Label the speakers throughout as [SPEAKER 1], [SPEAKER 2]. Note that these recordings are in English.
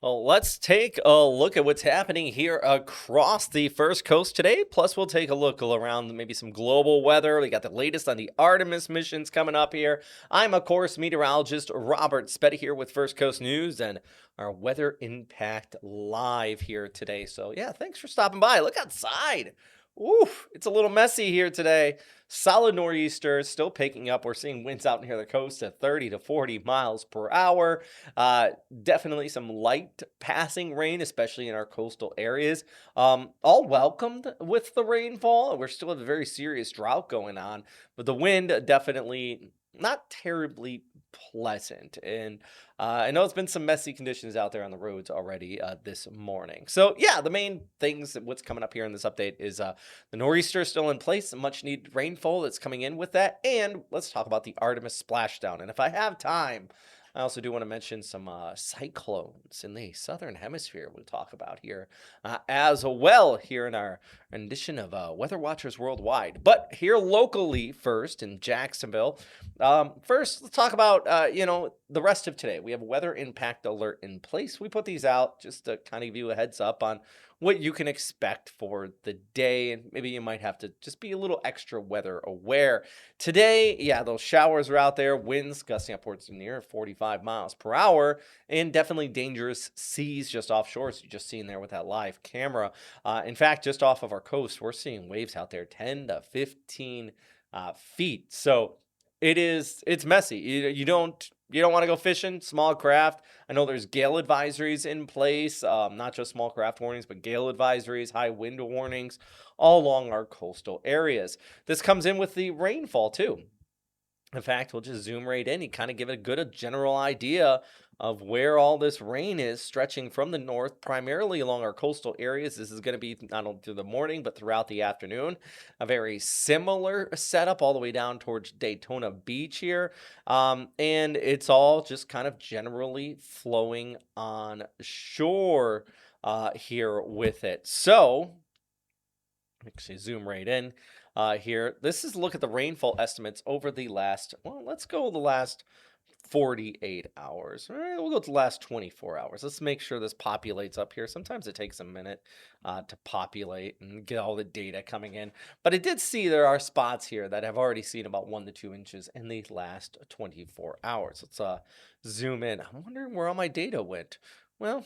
[SPEAKER 1] Well, let's take a look at what's happening here across the first coast today. Plus, we'll take a look around maybe some global weather. We got the latest on the Artemis missions coming up here. I'm, of course, meteorologist Robert Speta here with First Coast News and our weather impact live here today. So, yeah, thanks for stopping by. Look outside. Oof, it's a little messy here today. Solid nor'easter, still picking up. We're seeing winds out near the coast at 30 to 40 miles per hour. Uh, Definitely some light passing rain, especially in our coastal areas. All welcomed with the rainfall. We're still have a very serious drought going on, but the wind definitely not terribly pleasant. And I know it's been some messy conditions out there on the roads already this morning. So yeah, the main things what's coming up here in this update is the nor'easter is still in place, much needed rainfall that's coming in with that, and let's talk about the Artemis splashdown. And if I have time, I also do want to mention some cyclones in the southern hemisphere we'll talk about here as well here in our edition of Weather Watchers Worldwide. But here locally first in Jacksonville, first let's talk about, the rest of today. We have a weather impact alert in place. We put these out just to kind of give you a heads up on what you can expect for the day, and maybe you might have to just be a little extra weather aware. Today, yeah, those showers are out there, winds gusting upwards to near 45 miles per hour, and definitely dangerous seas just offshore, as you just seen there with that live camera. In fact, just off of our coast, we're seeing waves out there 10 to 15 feet. So it's messy. You don't want to go fishing, small craft. I know there's gale advisories in place, not just small craft warnings, but gale advisories, high wind warnings all along our coastal areas. This comes in with the rainfall too. In fact, we'll just zoom right in and kind of give it a general idea of where all this rain is stretching from the north, primarily along our coastal areas. This is going to be not only through the morning, but throughout the afternoon. A very similar setup all the way down towards Daytona Beach here. And it's all just kind of generally flowing on shore here with it. So, actually zoom right in here. This is a look at the rainfall estimates over the last, well, let's go the last 48 hours. All right, we'll go to the last 24 hours. Let's make sure this populates up here. Sometimes it takes a minute to populate and get all the data coming in. But I did see there are spots here that have already seen about 1 to 2 inches in the last 24 hours. Let's zoom in. I'm wondering where all my data went. Well,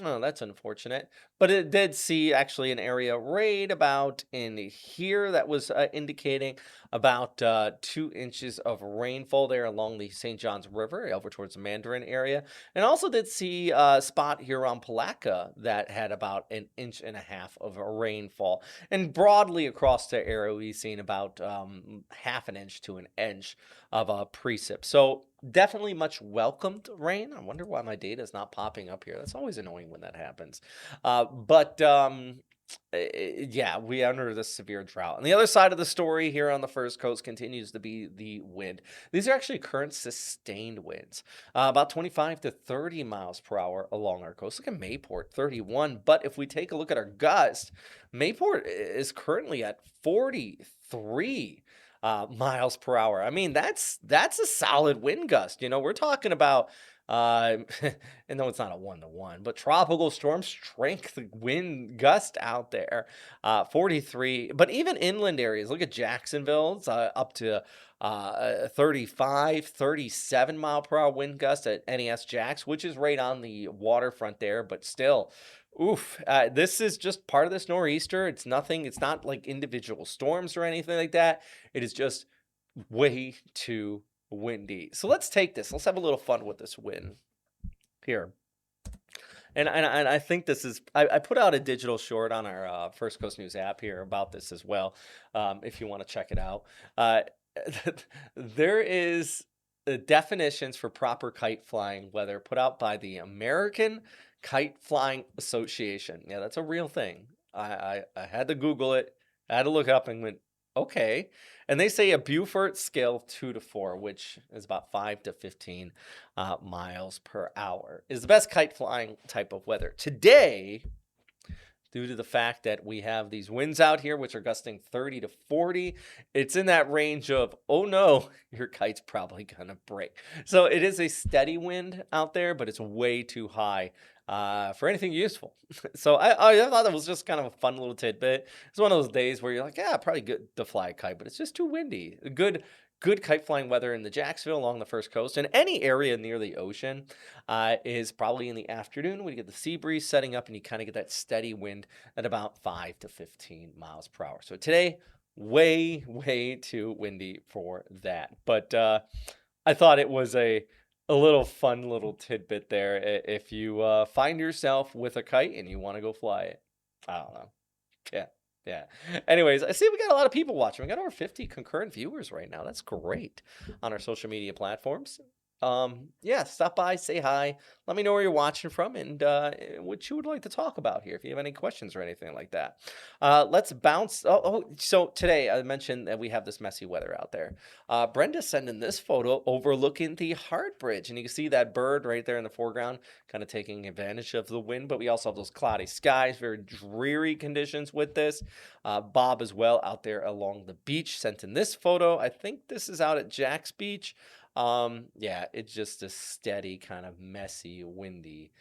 [SPEAKER 1] oh, that's unfortunate. But it did see actually an area right about in here that was indicating about 2 inches of rainfall there along the St. Johns River over towards the Mandarin area. And also did see a spot here on Palatka that had about 1.5 inches of rainfall. And broadly across the area, we've seen about half an inch to an inch of a precip. So definitely much welcomed rain. I wonder why my data is not popping up here. That's always annoying when that happens. Yeah, we are under this severe drought. And the other side of the story here on the first coast continues to be the wind. These are actually current sustained winds, about 25 to 30 miles per hour along our coast. Look at Mayport, 31. But if we take a look at our gust, Mayport is currently at 43 miles per hour. I mean, that's a solid wind gust. We're talking about and no, it's not a 1 to 1, but tropical storm strength wind gust out there, 43. But even inland areas, look at Jacksonville, it's up to 35, 37 mile per hour wind gust at NES Jacks, which is right on the waterfront there, but still. Oof, this is just part of this nor'easter. It's nothing, it's not like individual storms or anything like that. It is just way too windy. So let's take this. Let's have a little fun with this wind here. And I think this is, I put out a digital short on our First Coast News app here about this as well, if you want to check it out. There is definitions for proper kite flying weather put out by the American Kite Flying Association. Yeah, that's a real thing. I had to Google it. I had to look up and went, okay. And they say a Beaufort scale 2 to 4, which is about 5 to 15 miles per hour, is the best kite flying type of weather. Today, due to the fact that we have these winds out here, which are gusting 30 to 40, it's in that range of, oh no, your kite's probably going to break. So it is a steady wind out there, but it's way too high for anything useful. So I thought that was just kind of a fun little tidbit. It's one of those days where you're like, yeah, probably good to fly a kite, but it's just too windy. Good kite flying weather in the Jacksonville along the first coast and any area near the ocean is probably in the afternoon when you get the sea breeze setting up and you kind of get that steady wind at about 5 to 15 miles per hour. So today, way too windy for that. But I thought it was a little fun little tidbit there. If you find yourself with a kite and you want to go fly it, I don't know. Yeah. Yeah. Anyways, I see we got a lot of people watching. We got over 50 concurrent viewers right now. That's great on our social media platforms. Yeah, stop by, say hi, let me know where you're watching from and what you would like to talk about here if you have any questions or anything like that. Let's bounce. So today I mentioned that we have this messy weather out there. Brenda's sending this photo overlooking the Hart Bridge, and you can see that bird right there in the foreground, kind of taking advantage of the wind. But we also have those cloudy skies, very dreary conditions with this. Bob as well out there along the beach sent in this photo. I think this is out at Jack's Beach. Yeah, it's just a steady, kind of messy, windy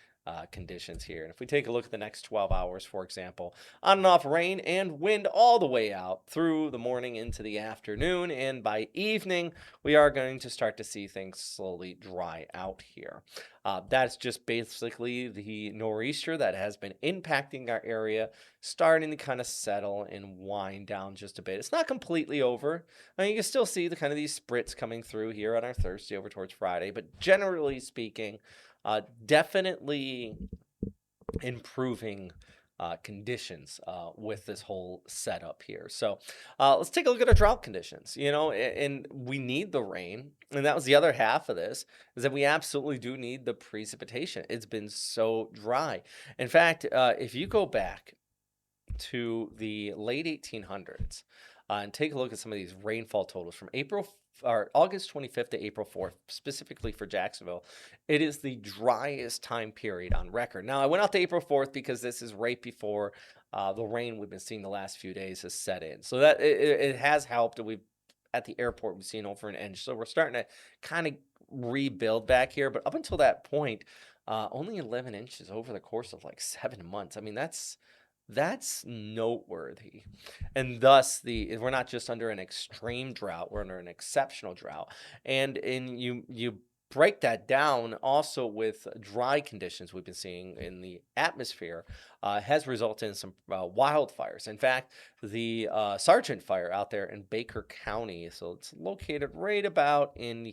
[SPEAKER 1] conditions here. And if we take a look at the next 12 hours, for example, on and off rain and wind all the way out through the morning into the afternoon. And by evening, we are going to start to see things slowly dry out here. That's just basically the nor'easter that has been impacting our area, starting to kind of settle and wind down just a bit. It's not completely over. I mean, you can still see the kind of these sprits coming through here on our Thursday over towards Friday, but generally speaking, definitely improving conditions with this whole setup here. So let's take a look at our drought conditions, and we need the rain. And that was the other half of this is that we absolutely do need the precipitation. It's been so dry. In fact, if you go back to the late 1800s and take a look at some of these rainfall totals from August 25th to April 4th, specifically for Jacksonville, it is the driest time period on record. Now, I went out to April 4th because this is right before the rain we've been seeing the last few days has set in. So that it has helped. We've at the airport, we've seen over an inch. So we're starting to kind of rebuild back here. But up until that point, only 11 inches over the course of like 7 months. I mean, that's noteworthy. And thus we're not just under an extreme drought, we're under an exceptional drought. And you break that down also with dry conditions we've been seeing in the atmosphere has resulted in some wildfires. In fact, the Sargent fire out there in Baker County, so it's located right about in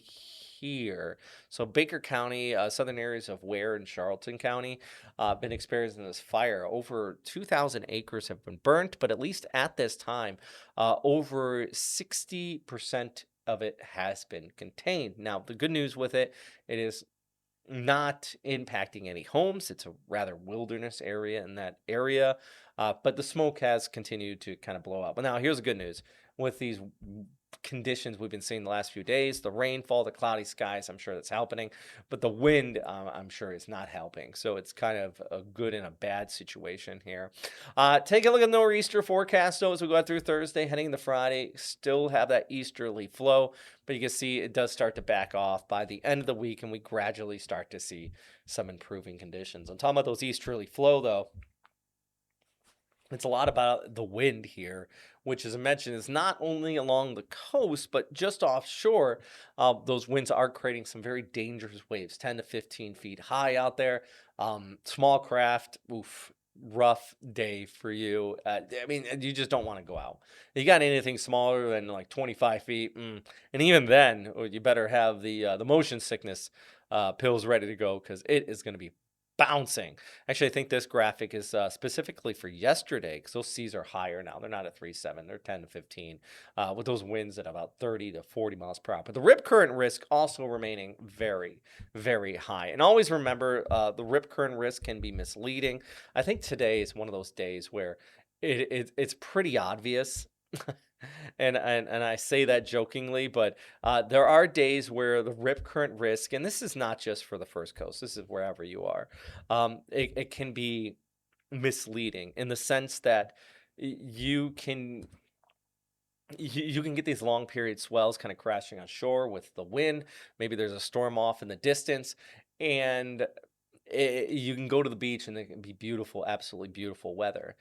[SPEAKER 1] here. So Baker County, southern areas of Ware and Charlton County, been experiencing this fire. Over 2,000 acres have been burnt, but at least at this time, over 60% of it has been contained. Now, the good news with it is not impacting any homes. It's a rather wilderness area in that area, but the smoke has continued to kind of blow up. But now here's the good news. With these conditions we've been seeing the last few days, the rainfall, the cloudy skies, I'm sure that's helping, but the wind, I'm sure is not helping. So it's kind of a good and a bad situation here. Take a look at the nor'easter forecast though as we go through Thursday, heading into Friday. Still have that easterly flow, but you can see it does start to back off by the end of the week, and we gradually start to see some improving conditions. I'm talking about those easterly flow though. It's a lot about the wind here, which, as I mentioned, is not only along the coast, but just offshore. Those winds are creating some very dangerous waves, 10 to 15 feet high out there. Small craft, oof, rough day for you. I mean, you just don't want to go out. You got anything smaller than like 25 feet, and even then, you better have the motion sickness pills ready to go because it is going to be bouncing. Actually, I think this graphic is specifically for yesterday because those seas are higher now. They're not at 3.7, they're 10 to 15 with those winds at about 30 to 40 miles per hour. But the rip current risk also remaining very high. And always remember, the rip current risk can be misleading. I think today is one of those days where it's pretty obvious. And I say that jokingly, but there are days where the rip current risk, and this is not just for the first coast, this is wherever you are, it can be misleading in the sense that you can you can get these long period swells kind of crashing on shore with the wind. Maybe there's a storm off in the distance, and You can go to the beach and it can be beautiful, absolutely beautiful weather,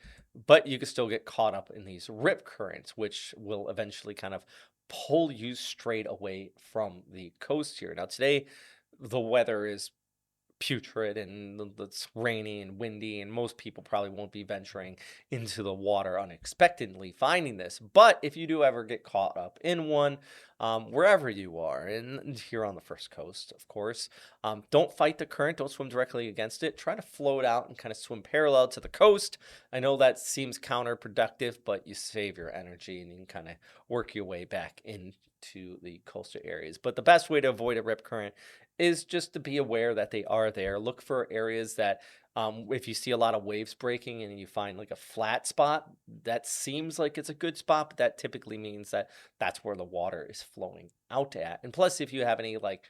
[SPEAKER 1] but you can still get caught up in these rip currents, which will eventually kind of pull you straight away from the coast here. Now, today, the weather is putrid and it's rainy and windy, and most people probably won't be venturing into the water unexpectedly finding this. But if you do ever get caught up in one, wherever you are, and here on the first coast, of course, don't fight the current, don't swim directly against it. Try to float out and kind of swim parallel to the coast. I know that seems counterproductive, but you save your energy and you can kind of work your way back into the coastal areas. But the best way to avoid a rip current is just to be aware that they are there. Look for areas that, if you see a lot of waves breaking and you find like a flat spot, that seems like it's a good spot, but that typically means that that's where the water is flowing out at. And plus, if you have any like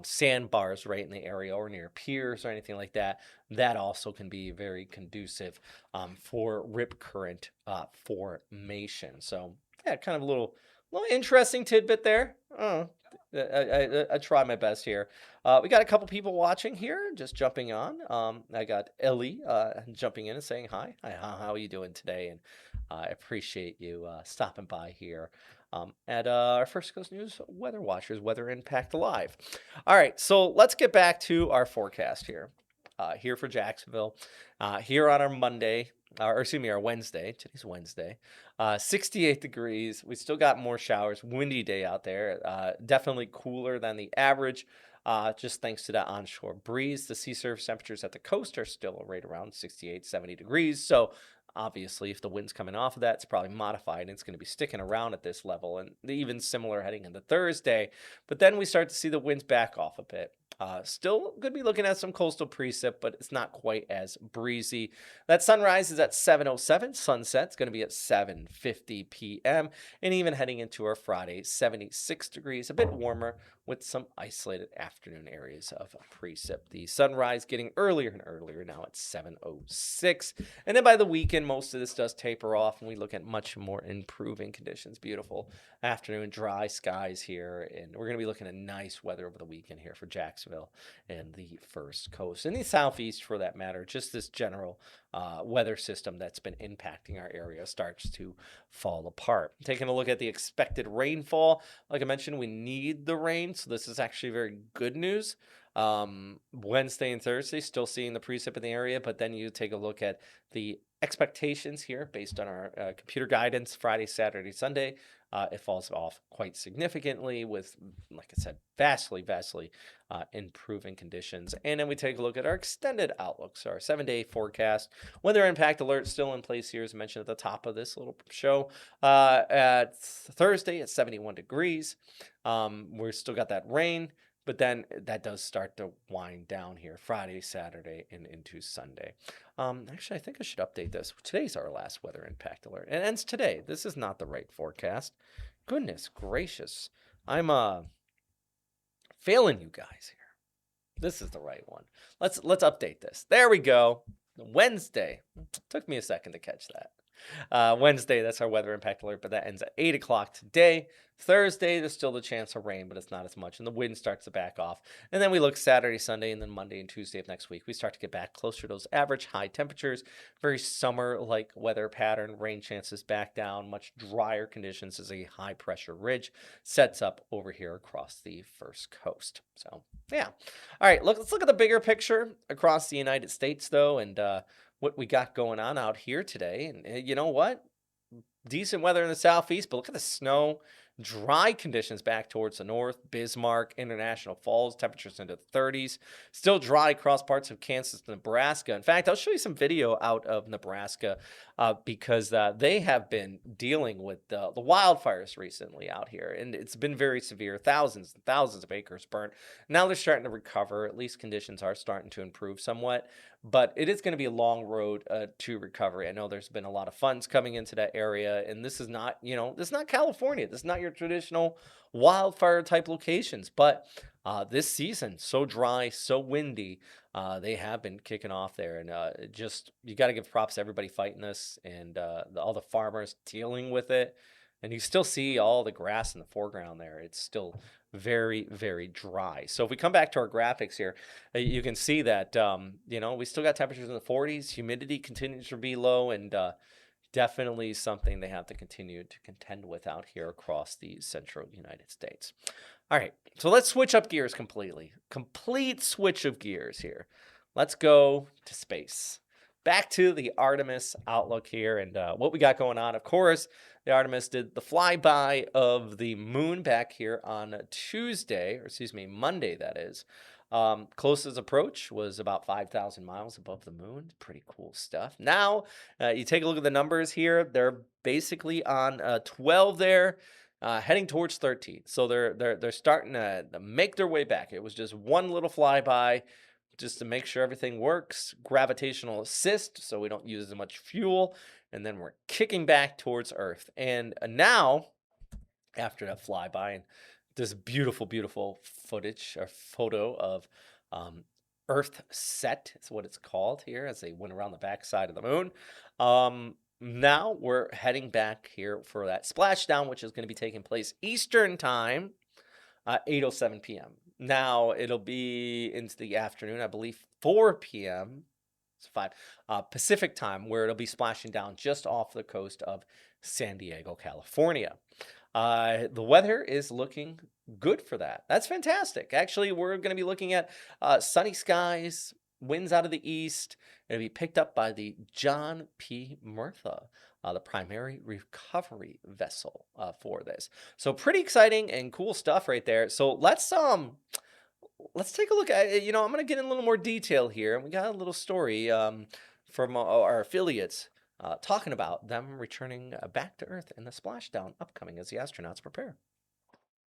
[SPEAKER 1] sandbars right in the area or near piers or anything like that, that also can be very conducive for rip current formation. So, yeah, kind of a little interesting tidbit there. I try my best here. We got a couple people watching here, just jumping on. I got Ellie jumping in and saying hi. Hi, how are you doing today? And I appreciate you stopping by here at our First Coast News Weather Watchers Weather Impact Live. All right, so let's get back to our forecast here. Here for Jacksonville, here on our Monday, or excuse me, our Wednesday. Today's Wednesday. 68 degrees. We still got more showers. Windy day out there. Definitely cooler than the average. Just thanks to that onshore breeze. The sea surface temperatures at the coast are still right around 68, 70 degrees. So obviously, if the wind's coming off of that, it's probably modified and it's going to be sticking around at this level, and even similar heading into Thursday. But then we start to see the winds back off a bit. Still going to be looking at some coastal precip, but it's not quite as breezy. That sunrise is at 7:07. Sunset's going to be at 7:50 p.m. And even heading into our Friday, 76 degrees, a bit warmer with some isolated afternoon areas of precip. The sunrise getting earlier and earlier now at 7:06. And then by the weekend, most of this does taper off, and we look at much more improving conditions. Beautiful afternoon, dry skies here, and we're going to be looking at nice weather over the weekend here for Jacksonville and the First Coast and the Southeast for that matter. Just this general weather system that's been impacting our area starts to fall apart. Taking a look at the expected rainfall, like I mentioned, we need the rain, so this is actually very good news. Wednesday and Thursday, still seeing the precip in the area, but then you take a look at the expectations here based on our computer guidance. Friday, Saturday, Sunday, it falls off quite significantly with, like I said, vastly improving conditions. And then we take a look at our extended outlook. So our 7-day forecast, weather impact alert still in place here, as mentioned at the top of this little show. At Thursday at 71 degrees. We're still got that rain. But then that does start to wind down here Friday, Saturday, and into Sunday. Actually, I think I should update this. Today's our last weather impact alert. It ends today. This is not the right forecast. Goodness gracious. I'm failing you guys here. This is the right one. Let's update this. There we go. Wednesday. Took me a second to catch that. Wednesday, that's our weather impact alert, but that ends at 8 o'clock today. Thursday, there's still the chance of rain, but it's not as much, and the wind starts to back off. And then we look Saturday, Sunday, and then Monday and Tuesday of next week. We start to get back closer to those average high temperatures. Very summer-like weather pattern. Rain chances back down. Much drier conditions as a high-pressure ridge sets up over here across the First Coast. So, yeah. All right, let's look at the bigger picture across the United States, though, and what we got going on out here today. And you know what? Decent weather in the southeast, but look at the snow. Dry conditions back towards the north. Bismarck, International Falls, temperatures into the 30s. Still dry across parts of Kansas and Nebraska. In fact, I'll show you some video out of Nebraska because they have been dealing with the wildfires recently out here. And it's been very severe. Thousands and thousands of acres burnt. Now they're starting to recover. At least conditions are starting to improve somewhat. But it is going to be a long road to recovery. I know there's been a lot of funds coming into that area, and this is not, this is not California. This is not your traditional wildfire type locations. But this season, so dry, so windy, they have been kicking off there, and you got to give props to everybody fighting this, and all the farmers dealing with it. and you still see all the grass in the foreground there. It's still very, very dry. So if we come back to our graphics here, you can see that, we still got temperatures in the 40s. Humidity continues to be low, and definitely something they have to continue to contend with out here across the central United States. All right, so let's switch up gears completely. Complete switch of gears here. Let's go to space. Back to the Artemis outlook here and what we got going on. Of course, the Artemis did the flyby of the moon back here on Monday, that is. Closest approach was about 5,000 miles above the moon. Pretty cool stuff. Now, you take a look at the numbers here. They're basically on 12 there, heading towards 13. So they're starting to make their way back. It was just one little flyby just to make sure everything works. Gravitational assist, so we don't use as much fuel. And then we're kicking back towards Earth. And now, after that flyby and this beautiful, beautiful footage or photo of Earth set is what it's called here as they went around the backside of the moon. Now we're heading back here for that splashdown, which is going to be taking place Eastern time, 8:07 p.m. Now it'll be into the afternoon, I believe 4 p.m. It's 5 Pacific time, where it'll be splashing down just off the coast of San Diego, California. The weather is looking good for that. That's fantastic. Actually, we're going to be looking at sunny skies, winds out of the east. It'll be picked up by the John P. Murtha, the primary recovery vessel for this. So pretty exciting and cool stuff right there. So let's take a look at, I'm going to get in a little more detail here. We got a little story from our affiliates talking about them returning back to Earth and the splashdown upcoming as the astronauts prepare.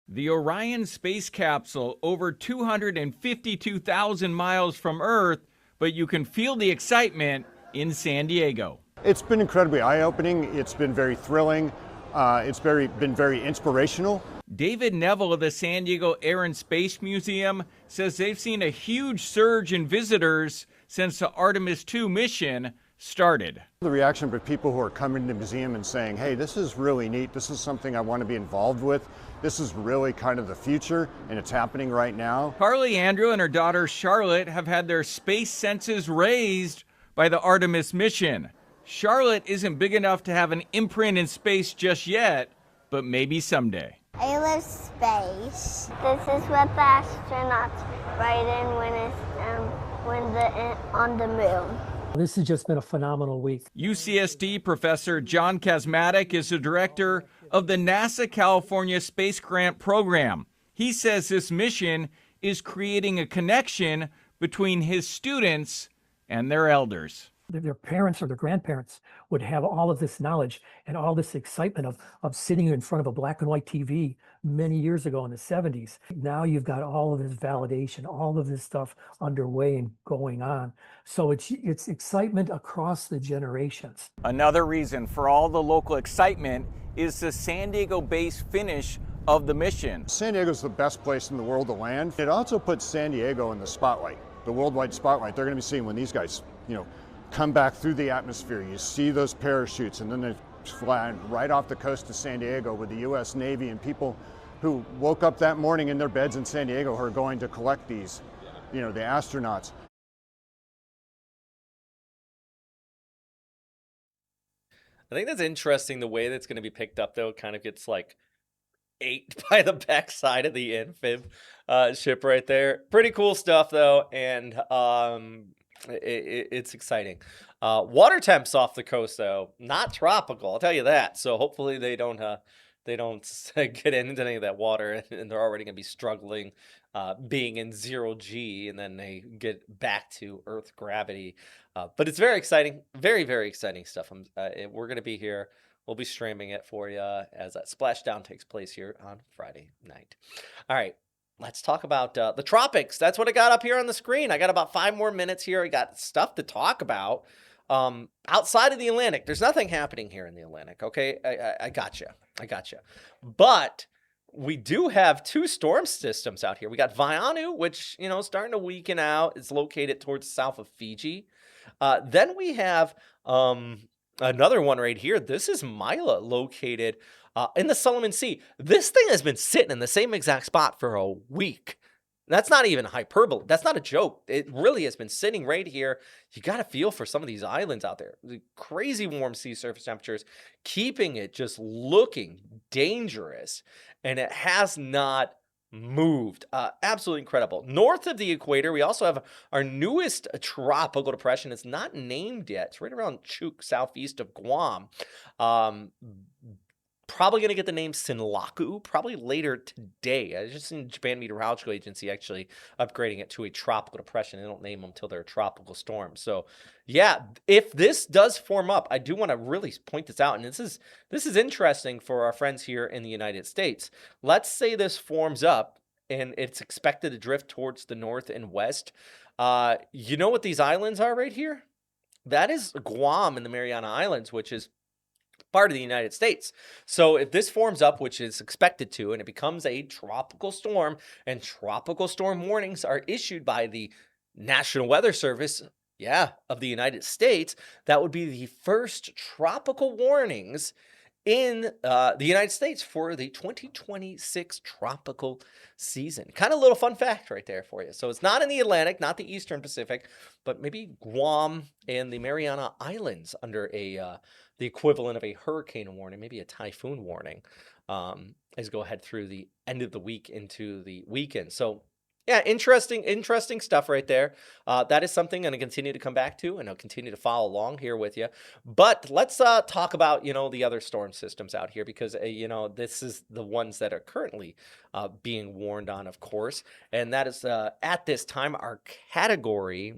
[SPEAKER 2] The Orion space capsule, over 252,000 miles from Earth, but you can feel the excitement in San Diego.
[SPEAKER 3] It's been incredibly eye-opening. It's been very thrilling. It's been very inspirational.
[SPEAKER 2] David Neville of the San Diego Air and Space Museum says they've seen a huge surge in visitors since the Artemis II mission started.
[SPEAKER 3] The reaction from people who are coming to the museum and saying, hey, this is really neat. This is something I want to be involved with. This is really kind of the future, and it's happening right now.
[SPEAKER 2] Carly Andrew and her daughter Charlotte have had their space senses raised by the Artemis mission. Charlotte isn't big enough to have an imprint in space just yet, but maybe someday.
[SPEAKER 4] I love space. This is what the astronauts ride in when they're on the moon.
[SPEAKER 5] This has just been a phenomenal week.
[SPEAKER 2] UCSD professor John Kazmatic is the director of the NASA California Space Grant Program. He says this mission is creating a connection between his students and their elders.
[SPEAKER 5] Their parents or their grandparents would have all of this knowledge and all this excitement of sitting in front of a black and white TV many years ago in the 70s. Now you've got all of this validation, all of this stuff underway and going on. So it's excitement across the generations.
[SPEAKER 2] Another reason for all the local excitement is the San Diego-based finish of the mission.
[SPEAKER 3] San Diego's the best place in the world to land. It also puts San Diego in the spotlight, the worldwide spotlight. They're going to be seeing when these guys, come back through the atmosphere. You see those parachutes, and then they fly right off the coast of San Diego with the U.S. Navy and people who woke up that morning in their beds in San Diego who are going to collect these, the astronauts.
[SPEAKER 1] I think that's interesting. The way that's going to be picked up, though, kind of gets ate by the backside of the amphib ship right there. Pretty cool stuff, though, and it's exciting. Water temps off the coast, though, not tropical. I'll tell you that. So hopefully they don't get into any of that water, and they're already going to be struggling being in 0G, and then they get back to Earth gravity. But it's very exciting, very, very exciting stuff. We're going to be here. We'll be streaming it for you as that splashdown takes place here on Friday night. All right. Let's talk about the tropics. That's what I got up here on the screen. I got about 5 more minutes here. I got stuff to talk about. Outside of the Atlantic, there's nothing happening here in the Atlantic, okay? I got you. But we do have 2 storm systems out here. We got Vaianu, which, starting to weaken out. It's located towards south of Fiji. Then we have another one right here. This is Mila, located In the Solomon Sea, this thing has been sitting in the same exact spot for a week. That's not even hyperbole. That's not a joke. It really has been sitting right here. You got to feel for some of these islands out there. The crazy warm sea surface temperatures, keeping it just looking dangerous. And it has not moved. Absolutely incredible. North of the equator, we also have our newest tropical depression. It's not named yet. It's right around Chuuk, southeast of Guam. Um, Probably going to get the name Sinlaku probably later today. I just seen Japan Meteorological Agency actually upgrading it to a tropical depression. They don't name them until they're a tropical storm. So, yeah, if this does form up, I do want to really point this out, and this is interesting for our friends here in the United States. Let's say this forms up and it's expected to drift towards the north and west. You know what these islands are right here? That is Guam and the Mariana Islands, which is part of the United States. So if this forms up, which is expected to, and it becomes a tropical storm, and tropical storm warnings are issued by the National Weather Service, of the United States, that would be the first tropical warnings in the United States for the 2026 tropical season. Kind of a little fun fact right there for you. So it's not in the Atlantic, not the Eastern Pacific, but maybe Guam and the Mariana Islands under the equivalent of a hurricane warning, maybe a typhoon warning, as go ahead through the end of the week into the weekend. So yeah, interesting stuff right there. That is something I'm going to continue to come back to, and I'll continue to follow along here with you. But let's talk about, the other storm systems out here, because, this is the ones that are currently being warned on, of course. And that is, at this time, our category.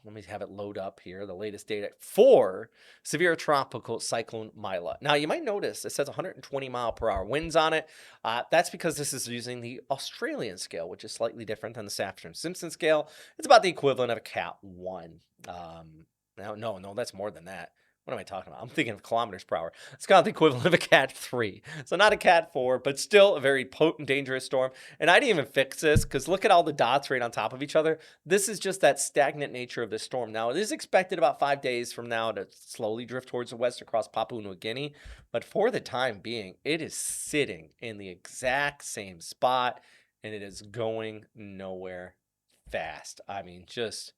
[SPEAKER 1] Let me have it load up here. The latest data for severe tropical cyclone Mila. Now, you might notice it says 120 mile per hour winds on it. That's because this is using the Australian scale, which is slightly different than the Saffir-Simpson scale. It's about the equivalent of a Cat 1. No, that's more than that. What am I talking about? I'm thinking of kilometers per hour. It's kind of the equivalent of a Cat 3. So not a Cat 4, but still a very potent, dangerous storm. And I didn't even fix this because look at all the dots right on top of each other. This is just that stagnant nature of this storm. Now, it is expected about 5 days from now to slowly drift towards the west across Papua New Guinea. But for the time being, it is sitting in the exact same spot, and it is going nowhere fast. I mean, just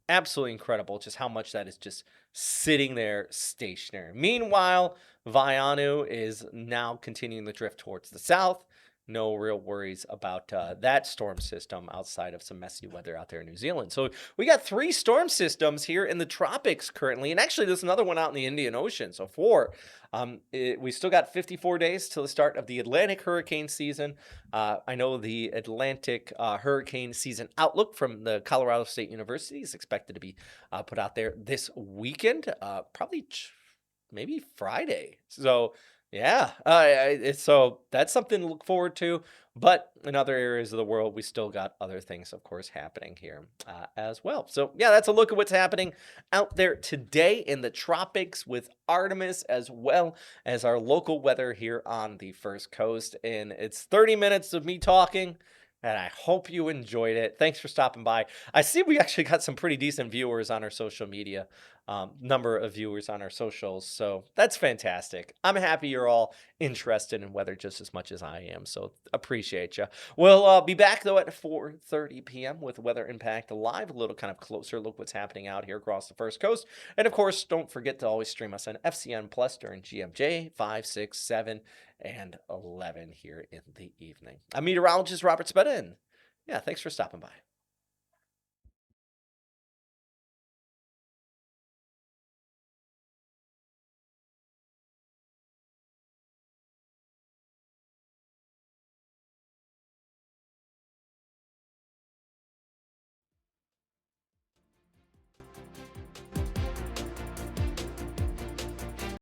[SPEAKER 1] absolutely incredible just how much that is just sitting there stationary. Meanwhile, Vaianu is now continuing the drift towards the south. No real worries about that storm system outside of some messy weather out there in New Zealand. So we got 3 storm systems here in the tropics currently. And actually, there's another one out in the Indian Ocean. So 4. We still got 54 days till the start of the Atlantic hurricane season. I know the Atlantic hurricane season outlook from the Colorado State University is expected to be put out there this weekend, probably maybe Friday. So yeah, so that's something to look forward to. But in other areas of the world, we still got other things, of course, happening here as well. So yeah, that's a look at what's happening out there today in the tropics with Artemis, as well as our local weather here on the First Coast. And it's 30 minutes of me talking, and I hope you enjoyed it. Thanks for stopping by. I see we actually got some pretty decent viewers on our social media, number of viewers on our socials. So that's fantastic. I'm happy you're all interested in weather just as much as I am. So appreciate you. We'll be back, though, at 4:30 p.m. with Weather Impact Live, a little kind of closer look what's happening out here across the First Coast. And, of course, don't forget to always stream us on FCN Plus during GMJ 5, 6, 7, and 11 here in the evening. I'm Meteorologist Robert Speta, and yeah, thanks for stopping by.